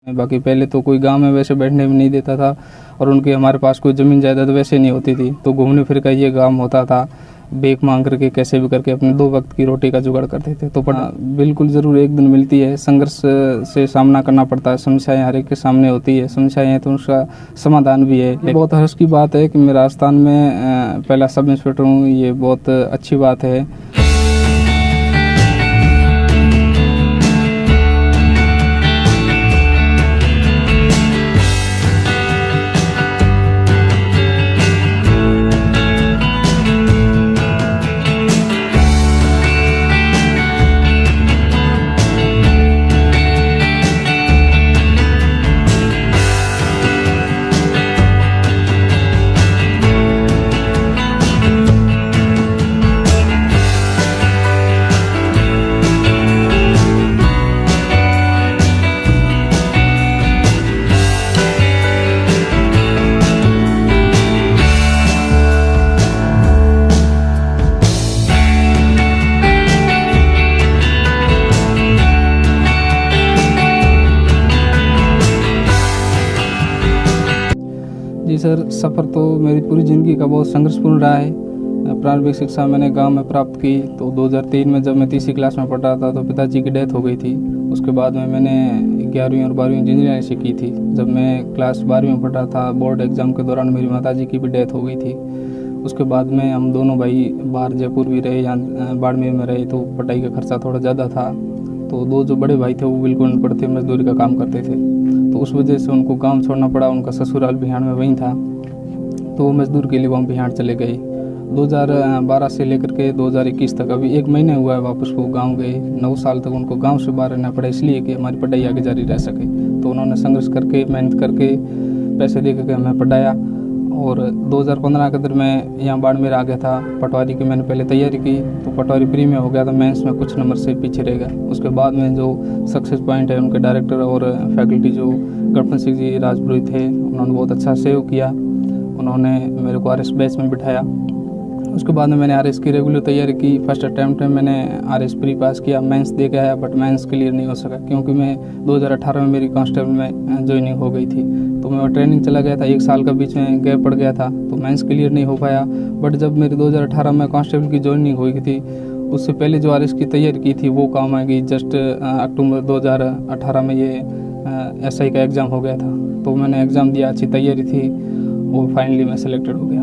बाकी पहले तो कोई गांव में वैसे बैठने भी नहीं देता था और उनके हमारे पास कोई ज़मीन जायदाद वैसे नहीं होती थी, तो घूमने फिर का ये काम होता था। भीख मांग करके कैसे भी करके अपने 2 वक्त की रोटी का जुगाड़ करते थे। तो बिल्कुल ज़रूर एक दिन मिलती है, संघर्ष से सामना करना पड़ता है, समस्याएं हर एक के सामने होती है, समस्याएं हैं तो उसका समाधान भी है। बहुत हर्ष की बात है कि मैं राजस्थान में पहला सब इंस्पेक्टर हूँ, ये बहुत अच्छी बात है। जी सर, सफ़र तो मेरी पूरी ज़िंदगी का बहुत संघर्षपूर्ण रहा है। प्रारंभिक शिक्षा मैंने गांव में प्राप्त की, तो 2003 में जब मैं तीसरी क्लास में पढ़ रहा था तो पिताजी की डेथ हो गई थी। उसके बाद में मैंने 11वीं और 12वीं इंजीनियरिंग से की थी। जब मैं क्लास 12वीं में पढ़ रहा था, बोर्ड एग्ज़ाम के दौरान मेरी माताजी की भी डेथ हो गई थी। उसके बाद में हम दोनों भाई बाहर जयपुर भी रहे या बाड़मेर में रहे, तो पढ़ाई का खर्चा थोड़ा ज़्यादा था। तो 2 जो बड़े भाई थे वो बिल्कुल अनपढ़ थे, मजदूरी का काम करते थे, तो उस वजह से उनको गांव छोड़ना पड़ा। उनका ससुराल बिहार में वहीं था, तो वो मजदूर के लिए वहाँ बिहार चले गए। 2012 से लेकर के 2021 तक, अभी 1 महीने हुआ है वापस वो गांव गए। 9 साल तक उनको गांव से बाहर रहना पड़ा, इसलिए कि हमारी पढ़ाई आगे जारी रह सके। तो उन्होंने संघर्ष करके, मेहनत करके, पैसे दे करके हमें पढ़ाया। और 2015 के अंदर मैं यहाँ बाड़मेर आ गया था। पटवारी की मैंने पहले तैयारी की, तो पटवारी प्री में हो गया था, मेंस में कुछ नंबर से पीछे रह गया। उसके बाद में जो सक्सेस पॉइंट है, उनके डायरेक्टर और फैकल्टी जो गणपत सिंह जी राजपुरोहित थे, उन्होंने बहुत अच्छा सहयोग किया। उन्होंने मेरे को RS बैच में बिठाया। उसके बाद में मैंने RS की रेगुलर तैयारी की। फर्स्ट अटैम्प्ट में मैंने RS प्री पास किया, मेंस दे के आया, बट मेंस क्लियर नहीं हो सका क्योंकि मैं 2018 में मेरी कांस्टेबल में ज्वाइनिंग हो गई थी। तो मैं ट्रेनिंग चला गया था, 1 साल का बीच में गैप पड़ गया था, तो मेंस क्लियर नहीं हो पाया। बट जब मेरी 2018 में कांस्टेबल की ज्वाइनिंग हुई थी, उससे पहले जो RS की तैयारी की थी वो काम आ गई। जस्ट अक्टूबर 2018 में ये SI का एग्ज़ाम हो गया था, तो मैंने एग्ज़ाम दिया, अच्छी तैयारी थी, वो फाइनली मैं सेलेक्टेड हो गया।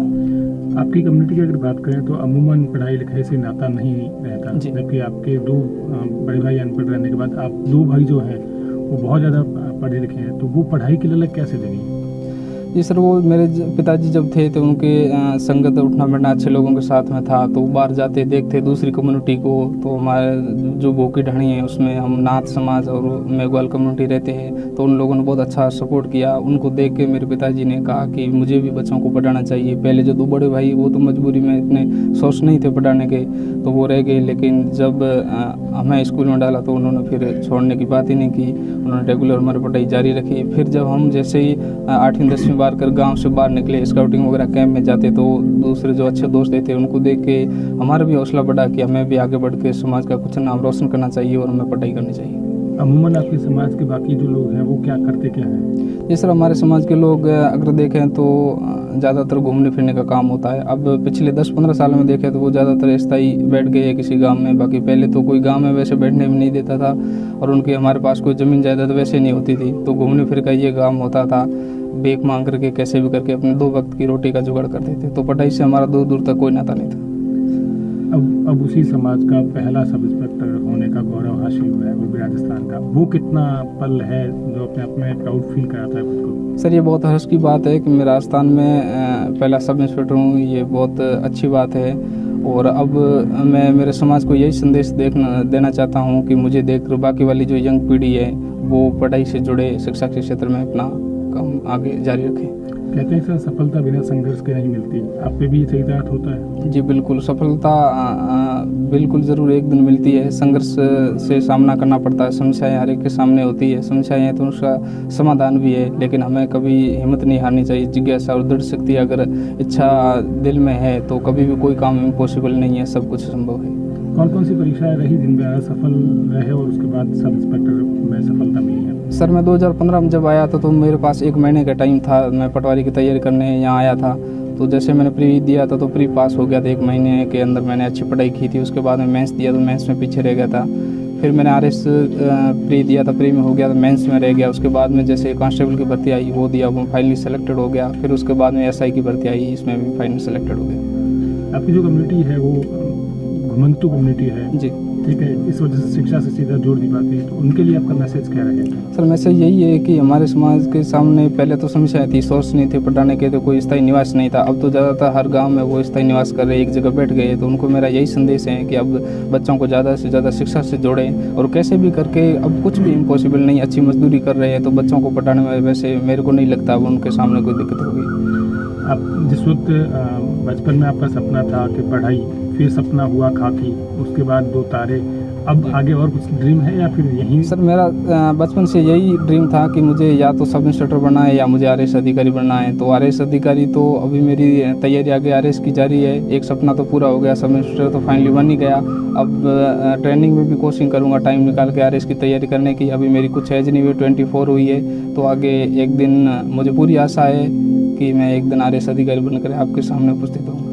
आपकी कम्युनिटी की अगर बात करें तो अमूमन पढ़ाई लिखाई से नाता नहीं रहता, जबकि आपके 2 बड़े भाई अनपढ़ रहने के बाद आप 2 भाई जो हैं वो बहुत ज़्यादा पढ़े लिखे हैं, तो वो पढ़ाई के लिए अलग कैसे देनी? जी सर, वो मेरे पिताजी जब थे तो उनके संगत उठना बैठना अच्छे लोगों के साथ में था, तो बाहर जाते देखते दूसरी कम्युनिटी को। तो हमारे जो भोकी ढाणी है उसमें हम नाथ समाज और मेघवाल कम्युनिटी रहते हैं, तो उन लोगों ने बहुत अच्छा सपोर्ट किया। उनको देख के मेरे पिताजी ने कहा कि मुझे भी बच्चों को पढ़ाना चाहिए। पहले जो 2 बड़े भाई वो तो मजबूरी में इतने सोच नहीं थे पढ़ाने के, तो वो रह गए, लेकिन जब हमें स्कूल में डाला तो उन्होंने फिर छोड़ने की बात ही नहीं की। उन्होंने रेगुलर हमारी पढ़ाई जारी रखी। फिर जब हम जैसे ही 8वीं 10वीं बार कर गांव से बाहर निकले, स्काउटिंग वगैरह कैंप में जाते, तो दूसरे जो अच्छे दोस्त थे उनको देख के हमारा भी हौसला बढ़ा कि हमें भी आगे बढ़ के समाज का कुछ नाम रोशन करना चाहिए और हमें पढ़ाई करनी चाहिए। अमूमन आपके समाज के बाकी जो लोग हैं वो क्या करते क्या हैं? जी सर, हमारे समाज के लोग अगर देखें तो ज़्यादातर घूमने फिरने का काम होता है। अब पिछले 10-15 साल में देखें तो वो ज़्यादातर स्थायी बैठ गए हैं किसी गांव में। बाकी पहले तो कोई गांव में वैसे बैठने भी नहीं देता था और उनके हमारे पास कोई ज़मीन जायदाद वैसे नहीं होती थी, तो घूमने फिर का ये काम होता था। भीख मांग करके कैसे भी करके अपने 2 वक्त की रोटी का जुगाड़ करते थे, तो पढ़ाई से हमारा दूर दूर तक कोई नाता नहीं था। अब उसी समाज का पहला सब इंस्पेक्टर होने का गौरव हासिल हुआ है, वो भी राजस्थान का। वो कितना पल है जो अपने आप में प्राउड फील कराता है खुद को? सर, ये बहुत हर्ष की बात है कि मैं राजस्थान में पहला सब इंस्पेक्टर हूँ, ये बहुत अच्छी बात है। और अब मैं मेरे समाज को यही संदेश देना चाहता हूँ कि मुझे देखकर बाकी वाली जो यंग पीढ़ी है वो पढ़ाई से जुड़े, शिक्षा के क्षेत्र में अपना काम आगे जारी रखें। कहते हैं सर, सफलता बिना संघर्ष के नहीं मिलती। आप पे भी सही बात होता है? जी बिल्कुल, सफलता बिल्कुल ज़रूर एक दिन मिलती है। संघर्ष से सामना करना पड़ता है, समस्याएं हर एक के सामने होती है, समस्याएं हैं तो उसका समाधान भी है, लेकिन हमें कभी हिम्मत नहीं हारनी चाहिए। जिज्ञासा और दृढ़ शक्ति अगर इच्छा दिल में है तो कभी भी कोई काम इम्पॉसिबल नहीं है, सब कुछ संभव है। कौन कौन सी परीक्षाएं रही जिनमें सफल रहे और उसके बाद सब इंस्पेक्टर में सफलता मिली है? सर मैं 2015 में जब आया था तो मेरे पास 1 महीने का टाइम था। मैं पटवारी की तैयारी करने यहाँ आया था, तो जैसे मैंने प्री दिया था तो प्री पास हो गया था। 1 महीने के अंदर मैंने अच्छी पढ़ाई की थी। उसके बाद में मेंस दिया तो मेंस में पीछे रह गया था। फिर मैंने आरएस प्री दिया था, प्री में हो गया तो मेंस में रह गया। उसके बाद में जैसे कांस्टेबल की भर्ती आई वो दिया, वो फाइनली सेलेक्टेड हो गया। फिर उसके बाद में एसआई की भर्ती आई, इसमें भी फाइनली सेलेक्टेड हो गया। आपकी जो कम्युनिटी है वो घुमंतु कम्युनिटी है जी, ठीक है, इस वजह से शिक्षा से सीधा जोड़ दी पाती है, तो उनके लिए आपका मैसेज क्या रहेगा? सर मैसेज यही है कि हमारे समाज के सामने पहले तो समस्याएं थी, सोर्स नहीं थे पढ़ाने के, तो कोई स्थायी निवास नहीं था। अब तो ज़्यादातर हर गांव में वो स्थायी निवास कर रहे, एक जगह बैठ गए। तो उनको मेरा यही संदेश है कि अब बच्चों को ज़्यादा से ज़्यादा शिक्षा से जोड़ें, और कैसे भी करके, अब कुछ भी इम्पॉसिबल नहीं, अच्छी मजदूरी कर रहे हैं तो बच्चों को पढ़ाने में वैसे मेरे को नहीं लगता अब उनके सामने कोई दिक्कत होगी। आप जिस वक्त बचपन में आपका सपना था कि पढ़ाई, फिर सपना हुआ खाकी, उसके बाद 2 तारे, अब आगे और कुछ ड्रीम है या फिर यही? सर मेरा बचपन से यही ड्रीम था कि मुझे या तो सब इंस्पेक्टर बनना है या मुझे आरएस अधिकारी बनना है। तो आरएस अधिकारी तो अभी मेरी तैयारी आगे आरएस की जारी है। एक सपना तो पूरा हो गया, सब इंस्पेक्टर तो फाइनली बन ही गया। अब ट्रेनिंग में भी कोचिंग करूँगा टाइम निकाल के आरएस की तैयारी करने की। अभी मेरी कुछ एज नहीं हुई, 24 हुई है। तो आगे एक दिन मुझे पूरी आशा है कि मैं एक दिन आरएस अधिकारी बनकर आपके सामने उपस्थित हूँ।